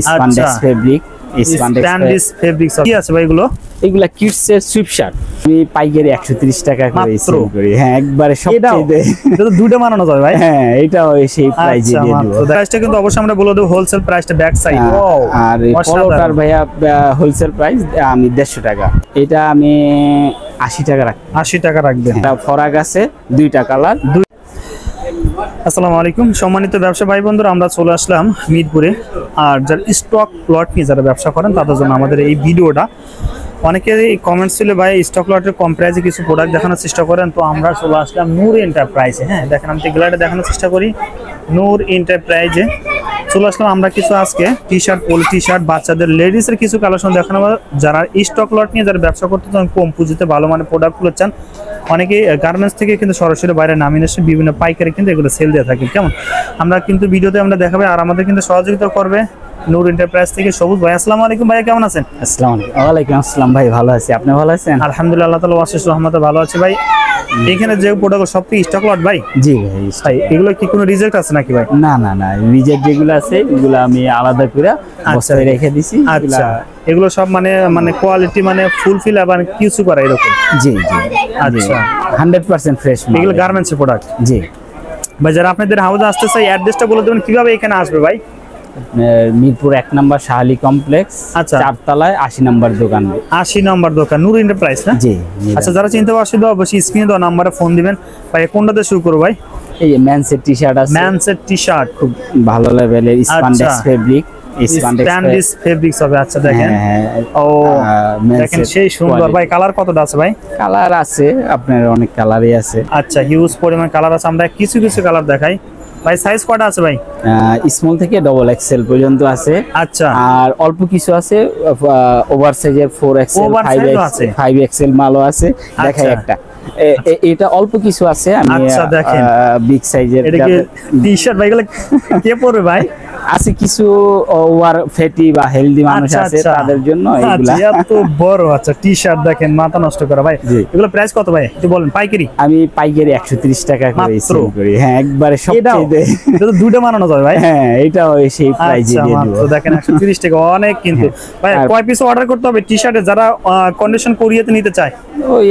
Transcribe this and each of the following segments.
Spandex fabric, spandex fabric কি আছে ভাই এগুলো? এগুলা কিডস এর সুইপ শার্ট আমি পাইকারি 130 টাকা করে সেল করি। হ্যাঁ, একবারে সবচেয়ে এটা তো দুটো বানানো যায় ভাই। হ্যাঁ, এটাও সেই প্রাইসে দিয়ে দেব। প্রাইসটা কিন্তু অবশ্যই আমরা বলে দেব হোলসেল প্রাইসটা ব্যাক সাইড। আর পলোটার ভাইয়া হোলসেল প্রাইস আমি 150 টাকা। এটা আমি 80 টাকা রাখব। 80 টাকা রাখবেন। এটা ফরাক আছে, দুইটা কালার। আসসালামু আলাইকুম সম্মানিত ব্যবসা ভাই বন্ধুরা, আমরা চলে আসলাম মিরপুরে। আর যারা স্টক প্লট নিয়ে যারা ব্যবসা করেন তাদের জন্য আমাদের এই ভিডিওটা। অনেকে কমেন্টস ছিল ভাই স্টক লটের কম প্রাইসে কিছু প্রোডাক্ট দেখানোর চেষ্টা করেন, তো আমরা চলে আসলাম নূর এন্টারপ্রাইজে। হ্যাঁ, দেখেন আমি এগুলাটা দেখানোর চেষ্টা করি। নূর এন্টারপ্রাইজে চলে আসলাম আমরা কিছু আজকে T shirt, polo T shirt, বাচ্চাদের লেডিসের কিছু কালেকশন দেখানো। যারা স্টক লট নিয়ে যারা ব্যবসা করতে চান, কম পুঁজিতে ভালো মানের প্রোডাক্টগুলো চান, অনেকে গার্মেন্টস থেকে কিন্তু সরাসরি বাইরে নামিয়ে এসে বিভিন্ন পাইকারি কিন্তু এগুলো সেল দিয়ে থাকে। কেমন আমরা কিন্তু ভিডিওতে আমরা দেখাবো, আর আমাদের কিন্তু সহযোগিতা করবে নূর এন্টারপ্রাইজ থেকে সবুজ ভাই। আসসালামু আলাইকুম ভাই, কেমন আছেন? আসসালামু আলাইকুম। ওয়ালাইকুম আসসালাম ভাই, ভালো আছি। আপনি ভালো আছেন? আলহামদুলিল্লাহ, আল্লাহ তাআলা অশেষ রহমতে ভালো আছে ভাই। এখানে যে প্রোডাক্ট সব কি স্টক লট ভাই? জি ভাই, এগুলো কি কোনো রিজেক্ট আছে নাকি ভাই? না না না, রিজেক্ট যেগুলো আছে এগুলো আমি আলাদা করে বক্সে রেখে দিছি। আচ্ছা, এগুলো সব মানে কোয়ালিটি মানে ফুলফিল আবার কিছু করা এরকম? জি জি, আচ্ছা 100% ফ্রেশ। এগুলো গার্মেন্টস এর প্রোডাক্ট? জি ভাই, যারা আপনাদের হাউসে আসতে চাই অ্যাড্রেসটা বলে দেবেন, কিভাবে এখানে আসবে ভাই? মিরপুর 1 নম্বর শাহালি কমপ্লেক্স, আচ্ছা 4 তলায় 80 নম্বর দোকান। 80 নম্বর দোকান নূর এন্টারপ্রাইজ না? জি। আচ্ছা, যারা চিনতে পারছেন অবশ্যই স্ক্রিনে দেওয়া নম্বরে ফোন দিবেন। ভাই কোনটাতে শুরু করব ভাই? এই যে মেন্সের টি শার্ট আছে, মেন্সের টি শার্ট খুব ভালো লেভেলের স্প্যান্ডেক্স ফেব্রিক, স্প্যান্ডেক্স ফেব্রিক্স হবে। আচ্ছা দেখেন, ও দেখেন সেই সুন্দর ভাই। কালার কতটা আছে ভাই? কালার আছে আপনার অনেক কালারই আছে। আচ্ছা, হিউজ পরিমাণ কালার আছে। আমরা কিছু কিছু কালার দেখাই ভাই। সাইজ কয়টা আছে ভাই? স্মল থেকে ডবল এক্সেল পর্যন্ত আছে। আচ্ছা, আর অল্প কিছু আছে ওভার সাইজের 4 এক্সেল, 5 এক্সেল মালও আছে। দেখাই একটা, এটা অল্প কিছু আছে। আমি আচ্ছা দেখেন বিগ সাইজের টি শার্ট ভাই, এগুলো কে পড়বে ভাই? আছে কিছু ওভার ফ্যাটি বা হেলদি মানুষ আছে, তাদের জন্য এগুলা। এত বড় আচ্ছা টি শার্ট দেখেন, মাথা নষ্ট করা ভাই। এগুলো প্রাইস কত ভাই একটু বলেন? পাইকারি আমি পাইকারি 130 টাকা করে সেল করি। হ্যাঁ, একবারে সবচেয়ে এটা তো দুটো বানানো যায় ভাই। হ্যাঁ, এটাও সেই প্রাইসে দিয়ে দেব। তো দেখেন 130 টাকা অনেক কিন্তু। ভাই কয় পিস অর্ডার করতে হবে টি শার্টে যারা কন্ডিশন কোরিয়াতে নিতে চায়? ওই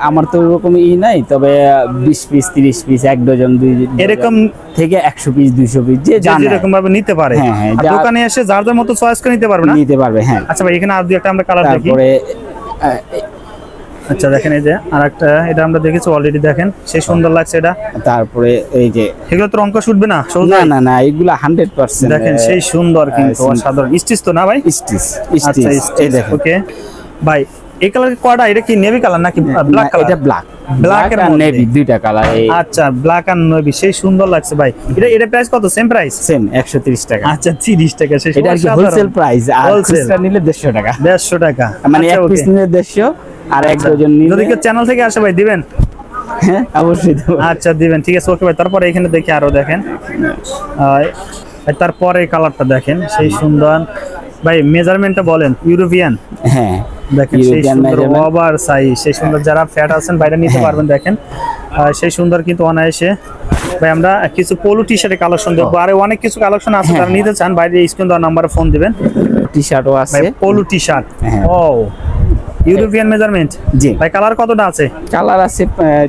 আমার তো ওরকম নাই, তবে 20 পিস 30 পিস 1 ডজন 2 এরকম থেকে 100 পিস 200 পিস যে যেরকম ভাবে নিতে পারে। হ্যাঁ, দোকানে এসে যার যার মতো চয়েস করে নিতে পারবে না? নিতে পারবে। হ্যাঁ। আচ্ছা ভাই, এখানে আর দুই একটা আমরা কালার দেখি। তারপরে আচ্ছা দেখেন, এই যে আরেকটা, এটা আমরা দেখেছি অলরেডি। দেখেন সেই সুন্দর লাগছে এটা। তারপরে এই যে এগুলো তো রং উঠবে না? না না না, এগুলা 100%। দেখেন সেই সুন্দর কিন্তু অসাধারণ। স্টিচ তো না ভাই? স্টিচ। এই দেখেন। ওকে ভাই, এই কালার কয়টা? এটা কি নেভি কালার নাকি ব্ল্যাক কালার? এটা ব্ল্যাক আর নেভি দুইটা কালার। আচ্ছা, ব্ল্যাক আর নেভি সেই সুন্দর লাগছে ভাই। এটা প্রাইস কত? Same price? সেম 130 টাকা। আচ্ছা 30 টাকা। এটা কি হোলসেল প্রাইস? আর খুচরা নিলে 150 টাকা। 150 টাকা মানে এক পিস নিলে 150 আর এক ডজন নিলে। যদি কেউ চ্যানেল থেকে আসে ভাই দিবেন? হ্যাঁ, অবশ্যই দেব। আচ্ছা দিবেন, ঠিক আছে। ওকে ভাই, তারপরে এখানে দেখি আরো দেখেন। তারপরে কালারটা দেখেন সেই সুন্দর ভাই। মেজারমেন্টটা বলেন? ইউরোপিয়ান? হ্যাঁ দেখেন সেই সুন্দর ওভার সাইজ, সেই সুন্দর। যারা ফ্যাট আছেন বাইরে নিতে পারবেন। দেখেন সেই সুন্দর কিন্তু অনায়াসে। ভাই আমরা কিছু পোলো টি শার্টের কালেকশন দেখবো, আর অনেক কিছু কালেকশন আছে। যারা নিতে চান বাইরে স্ক্রিন দেওয়া নাম্বারে ফোন দিবেন। টি শার্টও আছে, পোলো টি শার্ট। ও ইউরোপিয়ান মেজারমেন্ট। জি ভাই, কালার কতটা আছে? কালার আছে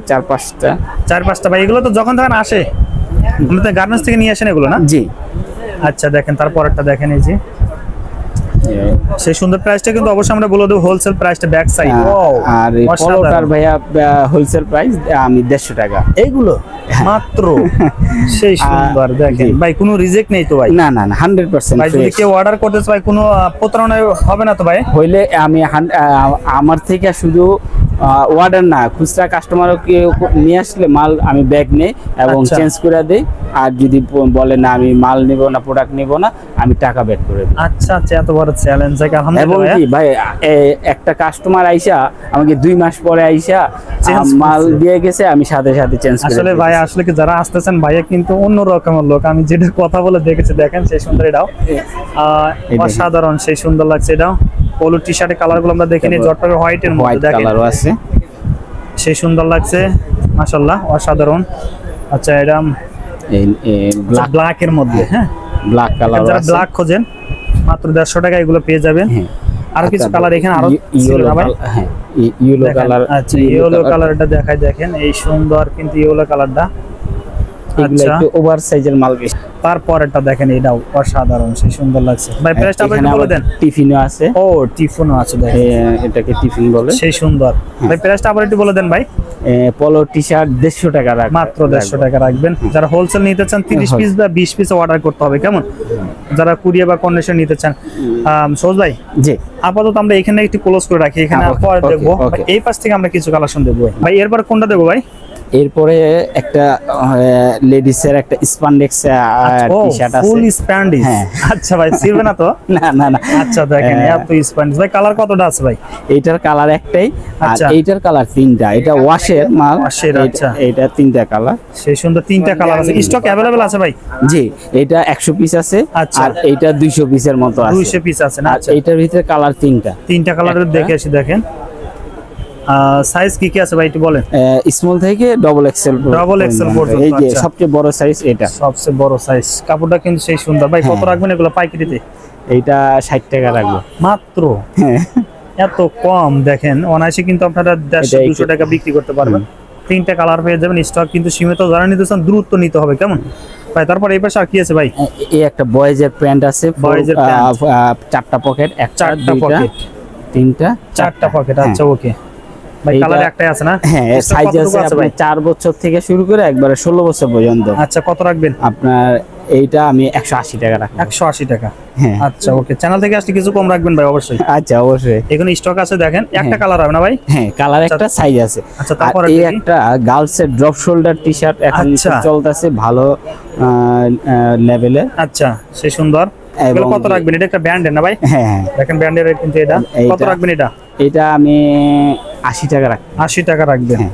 4-5টা। 4-5টা ভাই। এগুলো তো যখন তখন আসে, আমাদের গার্মেন্টস থেকে নিয়ে আসেন এগুলো না? জি। আচ্ছা দেখেন তারপরটা দেখেন, এই যে সেই সুন্দর। প্রাইসটা কিন্তু অবশ্যই আমরা বলে দেব হোলসেল প্রাইসটা ব্যাক সাইড। আর পলোটার ভাইয়া হোলসেল প্রাইস আমি 150 টাকা। এইগুলো মাত্র সেই সুন্দর। দেখেন ভাই, কোনো রিজেক্ট নেই তো ভাই? না না না, 100% ভাই যদি কেউ অর্ডার করতে চায় ভাই, কোনো প্রতারণা হবে না তো ভাই? হইলে আমি আমার থেকে শুধু অর্ডার না, খুচরা কাস্টমারও কেউ নিয়ে আসলে মাল আমি ব্যাগ নেই এবং চেঞ্জ করে দেই। আর যদি বলে না আমি মাল নিব না, প্রোডাক্ট নিব না, আমি টাকা ব্যাক করে দিই। আচ্ছা আচ্ছা, এত বড় চ্যালেঞ্জ। এবং কি ভাই, একটা কাস্টমার আইসা আমাকে 2 মাস পরে আইসা মাল দিয়ে গেছে, আমি সাথে সাথে চেঞ্জ করে। আসলে ভাই, আসলে কি যারা আসতেছেন ভাইয়া কিন্তু অন্য রকমের লোক। আমি যেটা কথা বলে দেখেছি, দেখেন সেই সুন্দর। এটাও অসাধারণ, সেই সুন্দর লাগছে। এটাও পোলো টি শার্টের কালারগুলো আমরা দেখে নিই। জটপাড়ার হোয়াইটের মধ্যে দেখেন কালারও আছে, সেই সুন্দর লাগছে মাশাআল্লাহ, অসাধারণ। আচ্ছা, এটা ব্ল্যাকের মধ্যে। হ্যাঁ, ব্ল্যাক কালার যারা আছে। ব্ল্যাক খোঁজেন মাত্র 150 টাকা এগুলো পেয়ে যাবেন। হ্যাঁ, আর কিছু আচ্ছা, কালার এখানে আরো ইয়েলো ভাই, হ্যাঁ ইয়েলো দেখেন। কালার। আচ্ছা ইয়েলো কালারটা দেখাই, দেখেন এই সুন্দর কিন্তু ইয়েলো কালারটা। এগুলো আচ্ছা একটু ওভার সাইজের মাল বেশি। তারপরেরটা দেখেন, এটাও অসাধারণ, সেই সুন্দর লাগছে ভাই। প্রাইসটা আপনি এখানে বলে আবার দেন। টিফিনও আছে। ও টিফিনও আছে, দেখেন এটাকে টিফিন বলে। সেই সুন্দর ভাই। প্রাইসটা আবার একটু বলে দেন ভাই। পলো টি-শার্ট 150 টাকা রাখবেন, মাত্র 150 টাকা রাখবেন। যারা হোলসেল নিতে চান 30 পিস বা 20 পিস অর্ডার করতে হবে, কেমন? যারা কুরিয়ার বা কন্ডিশন নিতে চান। সহজ ভাই, জি আপাতত আমরা এখানে একটু ক্লোজ করে রাখি, এখানে হ্যাঁ, পরে ওকে, দেখবো। ওকে। এই পাশ থেকে আমরা কিছু কালেকশন দেবো ভাই। এরপর কোনটা দেবো ভাই? এরপরে একটা লেডিস এর একটা স্পান্ডেক্স টি-শার্ট আছে। ফুল স্প্যান্ডিশ। হ্যাঁ। আচ্ছা ভাই, ছিড়বে না তো? না না না, আচ্ছা দেখেন এত স্প্যান্ডিশ ভাই। কালার কতটা আছে ভাই? এইটার কালার একটাই, আর আচ্ছা। এইটার কালার তিনটা। এটা ওয়াশের মাল। ওয়াশের, আচ্ছা। এটা তিনটা কালার। সেই সুন্দর তিনটা কালার আছে। স্টক অ্যাভেলেবল আছে ভাই? জি, এটা 100 পিস আছে, আচ্ছা। আর এইটা 200 পিসের মতো আছে। 200 পিস আছে না? আর আচ্ছা, এইটার ভিতরে কালার তিনটা। তিনটা কালারের একটা। দেখে আসি, দেখেন সাইজ কি কি আছে ভাই একটু বলেন। স্মল থেকে ডবল এক্সেল পর্যন্ত, এই যে আচ্ছা। সবচেয়ে বড় সাইজ এটা। সবচেয়ে বড় সাইজ। কাপড়টা কিন্তু সেই সুন্দর ভাই। কত হ্যাঁ। রাখবেন এগুলো পাইকারিতে? এইটা 60 টাকা রাখবো মাত্র হ্যাঁ। এত কম! দেখেন অনায়াসে কিন্তু আপনারা 150-200 টাকা বিক্রি করতে পারবেন। তিনটা কালার পেয়ে যাবেন। স্টক কিন্তু সীমিত, যারা নিতে চান দ্রুত নিতে হবে, কেমন ভাই? তারপর এই পাশে আর কি আছে ভাই? এই একটা বয়েজের প্যান্ট আছে, বয়েজের প্যান্ট। 4টা পকেট, একটা চারটা দুইটা পকেট, তিনটা 4টা পকেট। আচ্ছা ওকে ভাই। এইটা- কালার একটাই আছে না? হ্যাঁ, Stock সাইজ কতটুকু আছে ভাই? আপনার 4 বছর থেকে শুরু করে একবারে 16 বছর পর্যন্ত। আচ্ছা কত রাখবেন? আপনার এইটা আমি 180 টাকা রাখবো। 180 টাকা। হ্যাঁ আচ্ছা ওকে। চ্যানেল থেকে আসলে কিছু কম রাখবেন ভাই অবশ্যই। আচ্ছা, অবশ্যই। এখানে স্টক আছে, দেখেন একটা হ্যাঁ। কালার হবে না ভাই? হ্যাঁ, কালার একটা, সাইজ আছে। আচ্ছা, আর তারপরে এই দেখি। একটা গার্লস এর ড্রপ শোল্ডার টি-শার্ট এখন আচ্ছা। চলতেছে ভালো লেভেলে। আচ্ছা সেই সুন্দর। এগুলো এবং কত রাখবেন? এটা একটা ব্র্যান্ডের না ভাই? হ্যাঁ হ্যাঁ, দেখেন ব্র্যান্ডের কিন্তু এটা। এইটা- কত রাখবেন এটা? এটা আমি 80 টাকা রাখি। 80 টাকা রাখবেন। হ্যাঁ।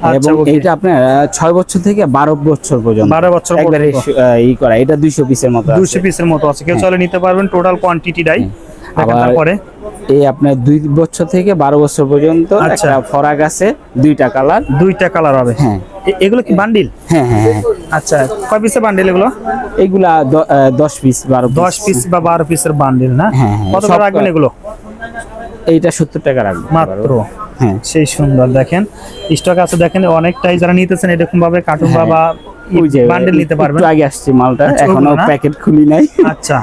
আচ্ছা এবং ওকে। এইটা আপনার 6 বছর থেকে 12 বছর পর্যন্ত 12 বছর একবারে পর্যন্ত। ই করা। এটা 200 পিসের মতো আছে। 200 পিসের মতো আছে, কেউ চলে নিতে পারবেন টোটাল কোয়ান্টিটিটাই। দেখেন আবার তারপরে এই আপনার 2 বছর থেকে 12 বছর পর্যন্ত আচ্ছা। একটা ফরাক আছে, 2টা কালার। দুইটা কালার হবে। হ্যাঁ এগুলো কি বান্ডিল? হ্যাঁ হ্যাঁ হ্যাঁ। আচ্ছা কয় পিসের বান্ডিল এগুলো? এগুলা 10 পিস 12 10 পিস বা 12 পিসের বান্ডিল না? হ্যাঁ, হ্যাঁ, কত সব করে রাখবেন এগুলো? এইটা 70 টাকা রাখবো মাত্র। হ্যাঁ। সেই সুন্দর, দেখেন স্টক আছে, দেখেন অনেকটাই। যারা নিতেছেন এরকম ভাবে কার্টুন হ্যাঁ। বা ওই যে বান্ডিল নিতে পারবেন। একটু আগে আসছে মালটা, আচ্ছা, এখনো ওগুলো না? প্যাকেট খুলি নাই। আচ্ছা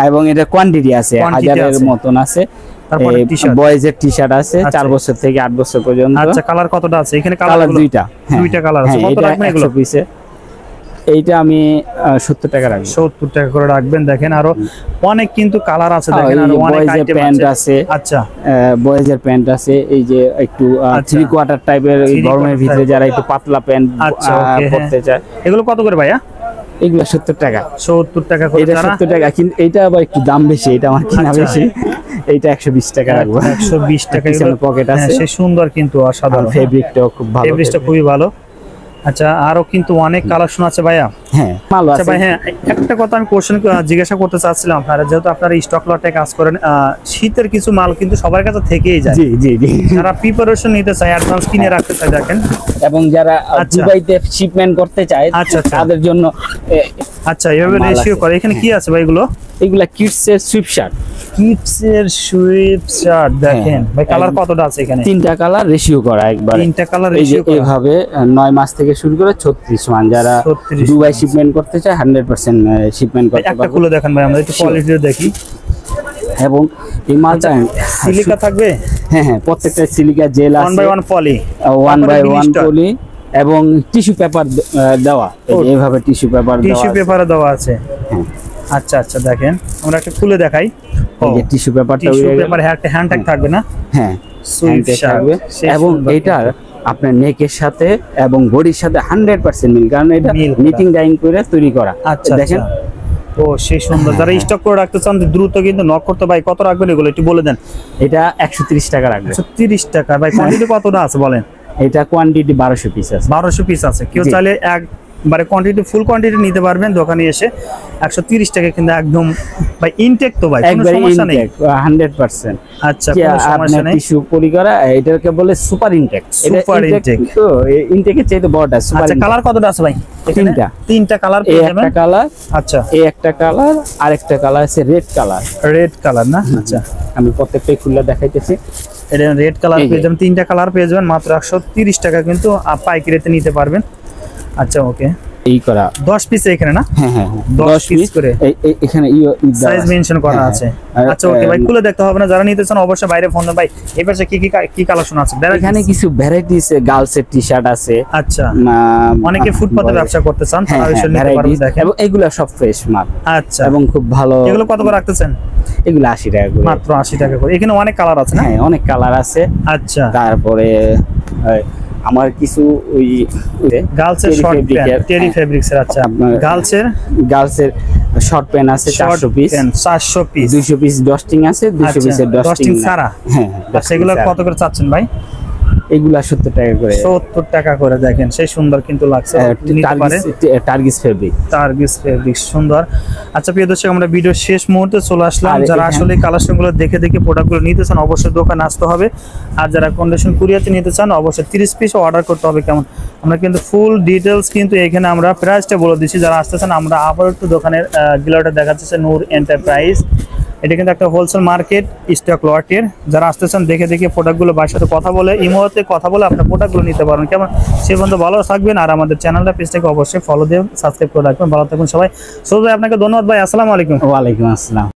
এবং এটা কোয়ান্টিটি আছে, Quantity 1000-এর আছে। মতন আছে। তারপরে টি-শার্ট। বয়েজের টি-শার্ট আছে আচ্ছা। 4 বছর থেকে 8 বছর পর্যন্ত। আচ্ছা কালার কতটা আছে এখানে? কালার দুইটা। হ্যাঁ, দুইটা কালার আছে। হ্যাঁ, কত এটা রাখবেন এগুলো? 100 পিসে। এইটা আমি 70 টাকা রাখবো। 70 টাকা করে রাখবেন। দেখেন আরো অনেক কিন্তু কালার আছে, হ্যাঁ, দেখেন এই আরো অনেক বয়েজের আইটেম প্যান্ট আছে। আছে, আচ্ছা বয়েজের প্যান্ট আছে। এই যে একটু আচ্ছা। 3 কোয়ার্টার টাইপের, এই 3 গরমের quarter ভিতরে type। যারা একটু পাতলা প্যান্ট আচ্ছা, okay, পরতে চায়, এগুলো কত করে ভাইয়া? এগুলো 70 টাকা। 70 টাকা করে। এটা যারা 70 টাকা, কিন্তু এটা আবার একটু দাম বেশি, এটা আমার কিনা আচ্ছা। বেশি। এইটা 120 টাকা রাখবো। 120 টাকা। পিছনে পকেট হ্যাঁ, আছে, সে সুন্দর কিন্তু অসাধারণ। ফেব্রিকটাও খুব ভালো। ফেব্রিকটা খুবই ভালো। আচ্ছা আরো কিন্তু অনেক কালেকশন আছে ভাইয়া। হ্যাঁ, ভালো আচ্ছা আছে। ভাই, হ্যাঁ একটা কথা আমি কোশ্চেন জিজ্ঞাসা করতে চাচ্ছিলাম আপনারা, যেহেতু আপনারা স্টক লটে কাজ করেন, শীতের কিছু মাল কিন্তু সবার কাছে থেকেই যায়। জি জি জি। যারা প্রিপারেশন নিতে চায়, অ্যাডভান্স কিনে রাখতে চায়, দেখেন। এবং যারা আচ্ছা। দুবাইতে শিপমেন্ট করতে চায়, আচ্ছা, আচ্ছা। তাদের জন্য আচ্ছা এভাবে মাল রেশিও আছে। করে। এখানে কি আছে ভাই এগুলো? এগুলা কিডস এর সুইপ শার্ট, কিডস এর সুইপ শার্ট। দেখেন হ্যাঁ, ভাই কালার একদম। কতটা আছে এখানে? 3টা কালার রেশিও করা একবার। 3টা কালার এই যে রেশিও করা। এভাবে 9 মাস থেকে শুরু করে 36 মান, যারা 36 দুবাই মাস। শিপমেন্ট করতে চায় 100% শিপমেন্ট ভাই, করতে একটা পারবে। খুলে দেখেন ভাই, আমরা একটু কোয়ালিটিও দেখি। এবং এই মালটা সিলিকা থাকবে, হ্যাঁ হ্যাঁ, প্রত্যেকটা সিলিকা জেল 1 আছে, বাই 1 পলি, 1 বাই 1 জিনিসটা। পলি, এবং টিস্যু পেপার দেওয়া। এই যে এভাবে টিস্যু পেপার দেওয়া টিস্যু আছে। পেপারে দেওয়া আছে। হ্যাঁ। আচ্ছা আচ্ছা, দেখেন আমরা একটা খুলে দেখাই। এই যে টিস্যু পেপারটা টিস্যু পেপার হ্যান্ড ট্যাগ থাকবে না? হ্যাঁ, সুইপ handtag শার্ট থাকবে। এবং এটার আপনার নেকের সাথে এবং বডির সাথে 100% মিল, কারণ এটা মিল করা। নিটিং ডাইং করে তৈরি করা। আচ্ছা দেখেন, ও সেই সুন্দর। যারা হ্যাঁ। স্টক করে রাখতে চান দ্রুত কিন্তু নক করতে। ভাই কত রাখবেন এগুলো একটু বলে দেন। এটা 130 টাকা রাখবে। 30 টাকা। ভাই কোয়ান্টিটি কতটা আছে বলেন? এটা কোয়ান্টিটি 1200 পিস আছে। 1200 পিস আছে। কেউ জি। চাইলে মানে কোয়ান্টিটি ফুল কোয়ান্টিটি নিতে পারবেন দোকানে এসে 130 টাকা কিন্তু একদম ভাই ইনটেক তো ভাই কোনো একবারে সমস্যা নেই ইনটেক 100%। আচ্ছা কোনো সমস্যা নেই টিস্যু পলি করা, এটাকে বলে সুপার ইনটেক। সুপার ইনটেক তো ইনটেকের চাইতে বড়টা সুপার। আচ্ছা কালার কতটা আছে ভাই? তিনটা কালার পেয়ে যাবেন। একটা কালার, আচ্ছা এই একটা কালার, আরেকটা কালার আছে রেড কালার। রেড কালার না? আচ্ছা আমি প্রত্যেকটাই খুলে দেখাইতেছি। এটা রেড কালার পেয়ে যাবেন, তিনটা কালার পেয়ে যাবেন মাত্র 130 টাকা কিন্তু পাইকারিতে নিতে পারবেন। আচ্ছা ওকে, এই করা 10 পিস এখানে না? হ্যাঁ 10 পিস করে এখানে সাইজ মেনশন করা আছে। আচ্ছা ওকে ভাই, খুলে দেখতে হবে না, যারা নিতে চান অবশ্যই বাইরে ফোন দেন। ভাই এই পাশে কি কালেকশন আছে? এখানে কিছু ভ্যারাইটিস গার্লসের টি-শার্ট আছে। আচ্ছা অনেকে ফুটপাতে ব্যবসা করতে চান তারা এসে নিতে পারবেন। দেখেন এবং এগুলা সব ফ্রেশ মাল। আচ্ছা এবং খুব ভালো। এগুলো কত করে রাখতেছেন? এগুলো 80 টাকা করে, মাত্র 80 টাকা করে। এখানে অনেক কালার আছে না? হ্যাঁ অনেক কালার আছে। আচ্ছা তারপরে আমার কিছু ওই গার্লসের শর্ট প্যান্ট টেরি ফেব্রিক্স এর। আচ্ছা গার্লসের শর্ট প্যান্ট আছে 400 পিস। 400 পিস, 200 পিস ডস্টিং আছে, 200 পিসের ডস্টিং সারা। হ্যাঁ সেগুলো কত করে চাচ্ছেন ভাই? এগুলা 70 টাকা করে। 70 টাকা করে। দেখেন সেই সুন্দর কিন্তু লাগছে, টার্গিস ফেব্রিক সুন্দর। আচ্ছা প্রিয় দর্শক, আমরা ভিডিও শেষ মুহূর্তে চলে আসলাম। যারা আসলে কালেকশন গুলো দেখে প্রোডাক্টগুলো নিতে চান অবশ্যই দোকানে আসতে হবে। আর যারা কন্ডিশন কুরিয়াতে নিতে চান অবশ্যই 30 পিস অর্ডার করতে হবে। কেমন আমরা কিন্তু ফুল ডিটেলস কিন্তু এখানে আমরা প্রাইসটা বলে দিচ্ছি। যারা আসতেছেন আমরা আবার একটু দোকানের গ্লোটা দেখাচ্ছে, নূর এন্টারপ্রাইজ। এটা কিন্তু একটা হোলসেল মার্কেট স্টক লটের। যারা আসতেছেন দেখে প্রোডাক্টগুলো বাইরের সাথে কথা বলে ইমোতে কথা বলে আপনার প্রোডাক্টগুলো নিতে পারেন। কেমন সে বন্ধু ভালো থাকবেন। আর আমাদের চ্যানেলটা পেজটাকে অবশ্যই ফলো দিয়ে সাবস্ক্রাইব করে রাখবেন। ভালো থাকুন সবাই। সো ভাই আপনাকে ধন্যবাদ ভাই, আসসালামু আলাইকুম। ওয়ালাইকুম আসসালাম।